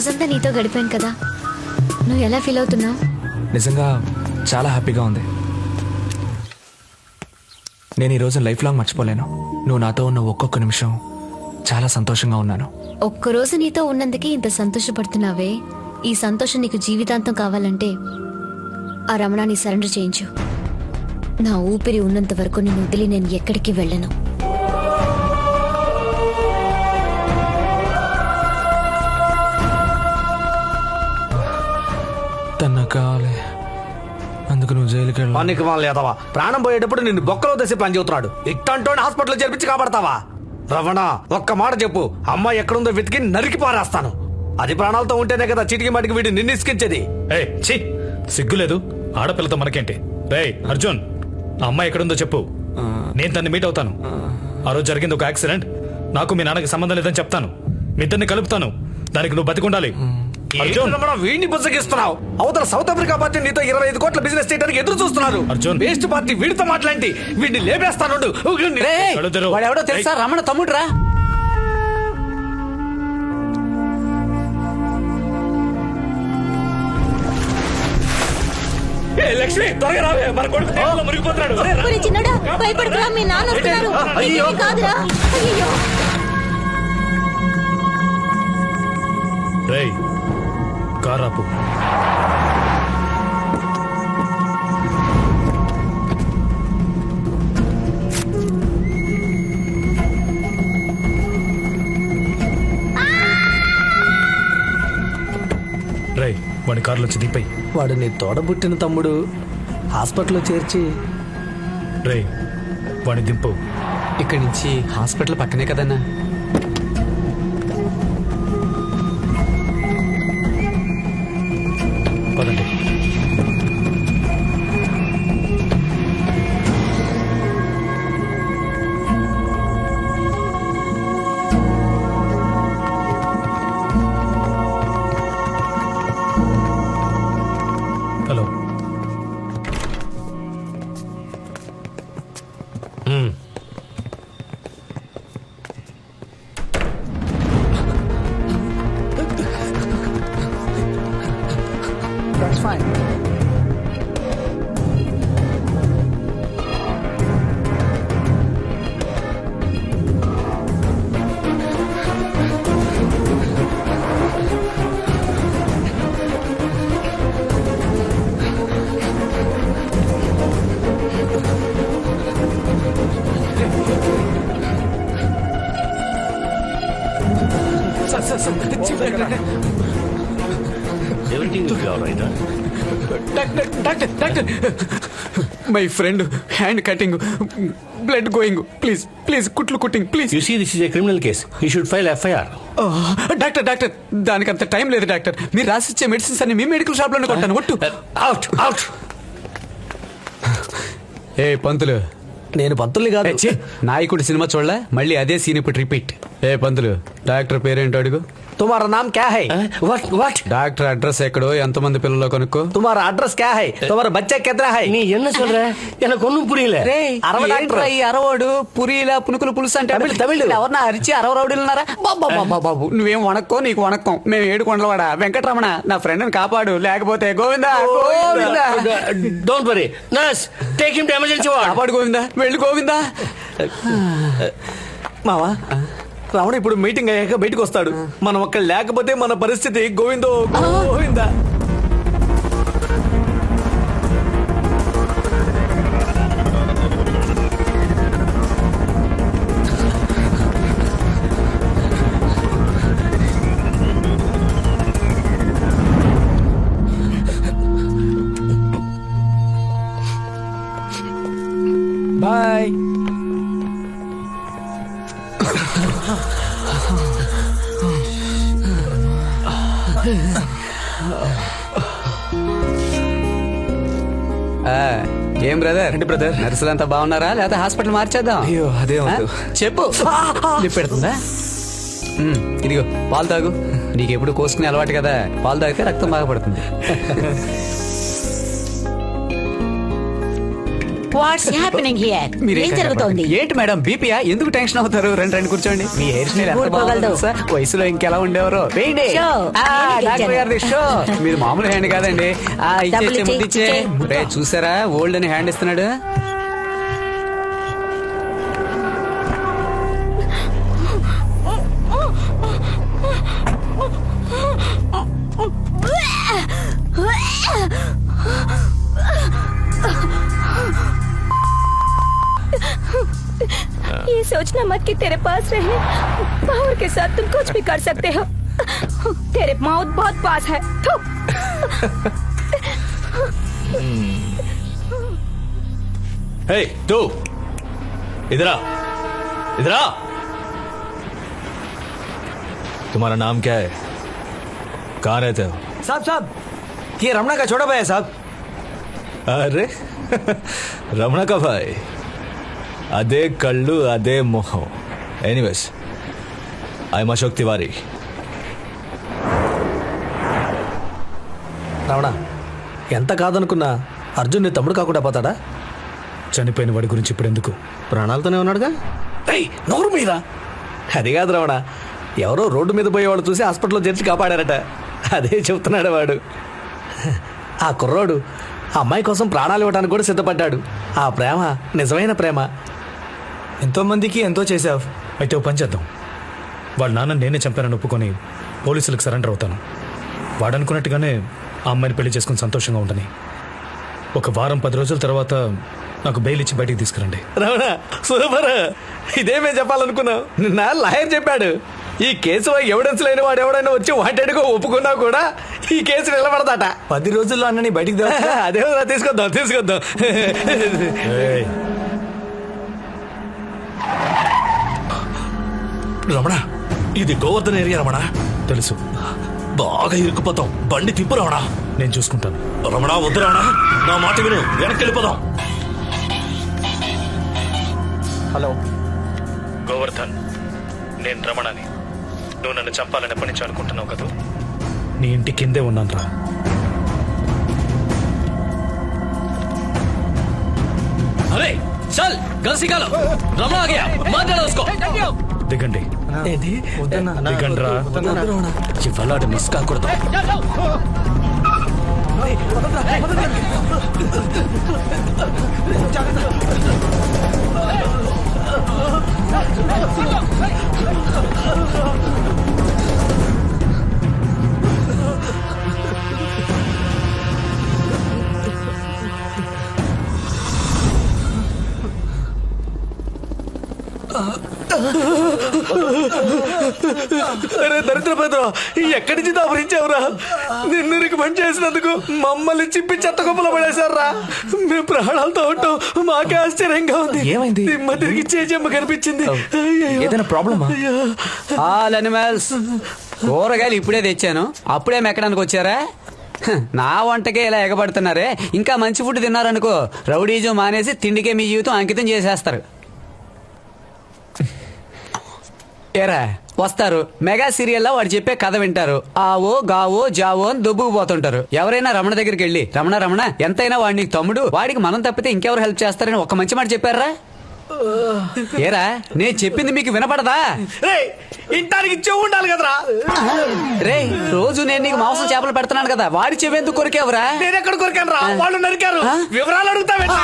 రోజంతా నీతో గడిపాను కదా, నువ్వు ఎలా ఫీల్ అవుతున్నావు? నిజంగా చాలా హ్యాపీగా ఉంది. నేను ఈ రోజు లైఫ్ లాంగ్ మర్చిపోలేను. నువ్వు నాతో ఉన్న ఒక్కొక్క నిమిషం చాలా సంతోషంగా ఉన్నాను. ఒక్కరోజు నీతో ఉన్నందుకే ఇంత సంతోషపడుతున్నావే, ఈ సంతోషం నీకు జీవితాంతం కావాలంటే ఆ రమణాన్ని సరెండర్ చేయించు. నా ఊపిరి ఉన్నంత వరకు నేను వదిలి నేను ఎక్కడికి వెళ్ళను. తన కావాలి, అందుకు నువ్వు జైలుకి వెళ్ళావు. పనికి వాళ్ళు లేదవా, ప్రాణం పోయేటప్పుడు నిన్ను బొక్కలో దశ ప్లాన్ చెబుతున్నాడు. ఇట్టంటోని హాస్పిటల్లో చేర్పించి కాపాడతావా? రమణ, ఒక్క మాట చెప్పు, అమ్మాయి ఎక్కడుందో వెతికి నరికి పారేస్తాను. అది ప్రాణాలతో ఉంటేనే కదా చీటికి మాటికి వీడిని నిన్నిసుకించేది. సిగ్గులేదు, ఆడపిల్లతో మనకేంటి? రేయ్ అర్జున్, ఆ అమ్మాయి ఎక్కడుందో చెప్పు, నేను తన్ని మీట్ అవుతాను. ఆ రోజు జరిగింది ఒక యాక్సిడెంట్, నాకు మీ నాన్నకి సంబంధం లేదని చెప్తాను. మీ ఇద్దరిని కలుపుతాను, దానికి నువ్వు బతికుండాలి. వీడిని బుజ్జగిస్తున్నావు. అవతల సౌత్ ఆఫ్రికా పార్టీ నీతో 25 కోట్ల బిజినెస్ చేయడానికి ఎదురు చూస్తున్నారు. అర్జున్, వేస్ట్ పార్టీ వీడితో మాట్లాడి వీడిని లేపేస్తాను. వాడెవడో తెలుసా? రమణ తమ్ముడు రా. లక్ష్మి, త్వరగా రావే, మన కొడుకు దేహంలో మునిగిపోతున్నాడు. భయపడకురా, మీ నాన్న వస్తున్నారు. అయ్యో కాదురా, అయ్యో. రేయ్ కారాపు. రేయ్ వాడి కారులో వచ్చి దింపై. వాడు నీ తోడబుట్టిన తమ్ముడు, హాస్పిటల్లో చేర్చి. రేయ్ వాడిని దింపు. ఇక్కడి నుంచి హాస్పిటల్ పక్కనే కదన్నా. పదండి. Hello. That's fine. My friend hand cutting, blood going. Please please, కుట్లు కుట్టింగ్ please. You see, this is a criminal case. You should file FIR. Doctor doctor, దానికి అంత టైం లేదు డాక్టర్. మీరు రాసిచ్చే మెడిసిన్స్ అన్ని మీ మెడికల్ షాప్ లోనే కొట్టాను. ఒట్టు. Out, out. ఏ పంతులు, నేను పంతుల్ని కాదు. నాయకుడు సినిమా చూడలే, మళ్ళీ అదే సీన్ ఇప్పుడు రిపీట్. ఏ పంతులు, డాక్టర్ పేరేంటో అడుగు. తుమారా నామ్ క్యా హై? What? డాక్టర్ అడ్రస్ ఎక్కడో, ఎంతమంది పిల్లలు కనుక్కో. తుమారా అడ్రస్ క్యా హై? తుమారా బచ్చా కితనా హై? நீ என்ன சொல்ற? எனக்கு ஒண்ணும் புரியல. అరవడు పురీలా పునుకులు పులుసు అంటే తమిళ్. ఎవరన్నా అరిచి అరవరౌడులున్నారా? బాబు నువ్వేం వణక్కో, నీకు వణక్కం. మేము ఏడుకొండలవాడ వెంకటరమణ, నా ఫ్రెండ్ ని కాపాడు, లేకపోతే Govinda Govinda. Don't worry. Nurse, take him to emergency ward. కాపాడు గోవిందా, వెళ్ళి గోవిందా. మావా, రావణ ఇప్పుడు మీటింగ్ అయ్యాక బయటకు వస్తాడు. మనం ఒక్క లేకపోతే మన పరిస్థితి గోవిందో గోవిందా. బాయ్. ఏం బ్రదర్? ఏంటి బ్రదర్? నర్సులంతా బాగున్నారా, లేకపోతే హాస్పిటల్ మార్చేద్దాం? అయ్యో అదే వద్దు. చెప్పు. పెడుతుందా? ఇదిగో పాలు తాగు. నీకెప్పుడు కోసుకునే అలవాటు కదా, పాలు తాగితే రక్తం బాగా పడుతుంది. వాట్స్ హ్యాపెనింగ్ హియర్ ఏం జరుగుతోంది? ఏంటి మేడం బీపీయా? ఎందుకు టెన్షన్ అవుతారు? రండి రండి కూర్చోండి. మీ హెయిర్ స్టైల్ ఎంత బాగుంది తెలుసా? వయసులో ఇంకెలా ఉండేవారో. వేయండి. షో. డాక్టర్ గారిది షో. మీరు మామూలు హ్యాండ్ కాదండి. డబ్బులు ఇచ్చే ముందు ఇచ్చే. ఇచ్చే. రే, చూసారా ఓల్డ్ అని హ్యాండ్ ఇస్తున్నాడు. ये सोचना मत कि तेरे पास रहे पावर के साथ तुम कुछ भी कर सकते हो। तेरे मौत बहुत पास है। थू। हे तू इधर आ, इधर आ। तुम्हारा नाम क्या है? कहाँ रहते हो? साहब साहब, ये रमणा का छोटा भाई है साहब. अरे रमणा का भाई, అదే కళ్ళు అదే మొహం. Anyways, I'm Ashok Tiwari. రమణ, ఎంత కాదనుకున్నా అర్జున్ నీ తమ్ముడు కాకుండా పోతాడా? చనిపోయిన వాడి గురించి ఇప్పుడు ఎందుకు? ప్రాణాలతోనే ఉన్నాడుగా. నోరు మీద అది కాదు రమణ, ఎవరో రోడ్డు మీద పోయేవాడు చూసి హాస్పిటల్లో చేర్చి కాపాడారట. అదే చెప్తున్నాడు వాడు. ఆ కుర్రోడు ఆ అమ్మాయి కోసం ప్రాణాలు ఇవ్వడానికి కూడా సిద్ధపడ్డాడు. ఆ ప్రేమ నిజమైన ప్రేమ. ఎంతో మందికి ఎంతో చేసావు. అయితే ఓ పని చేద్దాం, వాళ్ళ నాన్న నేనే చంపానని ఒప్పుకొని పోలీసులకు సరెండర్ అవుతాను. వాడనుకున్నట్టుగానే ఆ అమ్మాయిని పెళ్లి చేసుకుని సంతోషంగా ఉండని. ఒక వారం 10 రోజుల తర్వాత నాకు బెయిల్ ఇచ్చి బయటికి తీసుకురండి. రమణ సూపర్, ఇదేమే చెప్పాలనుకున్నావు. నిన్న లాయర్ చెప్పాడు, ఈ కేసు ఎవిడెన్స్ లేని వాడు ఎవడైనా వచ్చి వాంటెడ్గా ఒప్పుకున్నా కూడా ఈ కేసు నిలబడతాట. 10 రోజుల్లో అన్నని బయటికి అదే తీసుకొద్దాం తీసుకొద్దాం. ఏయ్, రమణ, ఇది గోవర్ధన్ ఏరియా రమణ. తెలుసు. బాగా ఇరుక్కుపోతాం. బండి తిప్పు రమణ. నేను చూసుకుంటాను. రమణ వద్దు రమణ, నా మాట విను, వెనక్కి వెళ్ళిపోదాం. హలో గోవర్ధన్, నేను రమణని. నువ్వు నన్ను చంపాలని ఎప్పటి నుంచి అనుకుంటున్నావు కదా? నీ ఇంటి కిందే ఉన్నాను రా. अरे चल घर सिखा लो, रमणा आ गया, मार डालो उसको। దిగండి, దిగండి రా. ఇవాళ మిస్ కాకూడదు. అరే దరిద్ర పేదరా, ఎక్కడి నుంచి దాపరించావురా? నిన్ను రికమెండ్ చేసినందుకు మమ్మల్ని చిప్పి చెత్త కుప్పలో పడేశారా? మేము ప్రాణాలతో ఉంటాం, మాకే ఆశ్చర్యంగా ఉంది. ఏమైంది? దిమ్మ తిరిగి చేజమ్మ కనిపించింది. ఏదైనా ప్రాబ్లమా? ఆల్ అనిమల్స్, కూరగాయలు ఇప్పుడే తెచ్చాను, అప్పుడే మెక్కడానికి వచ్చారా? నా వంటకే ఇలా ఎగబడుతున్నారే. ఇంకా మంచి ఫుడ్ తిన్నారనుకో, రౌడీజం మానేసి తిండికే మీ జీవితం అంకితం చేసేస్తారు. ఏరా వస్తారు, మెగా సీరియల్లో వాడు చెప్పే కథ వింటారు, ఆవో గావో జావో అని దుబ్బుకుపోతుంటారు. ఎవరైనా రమణ దగ్గరికి వెళ్ళి, రమణ రమణ ఎంతైనా వాడిని తమ్ముడు, వాడికి మనం తప్పితే ఇంకెవరు హెల్ప్ చేస్తారని ఒక మంచి మాట చెప్పారా? ఏరా నేను చెప్పింది మీకు వినపడదా? ఇంటానికి చెవు ఉండాలి కదరా. రే రోజు నేను నీకు మాంసం చేపలు పెడుతున్నాను కదా, వాడి చెవెందుకు కొరికేవరా? నేను ఎక్కడ కొరికాను రా? వాళ్ళు నరికారు. ఆ? వివరాలు అడుగుతావేంటి?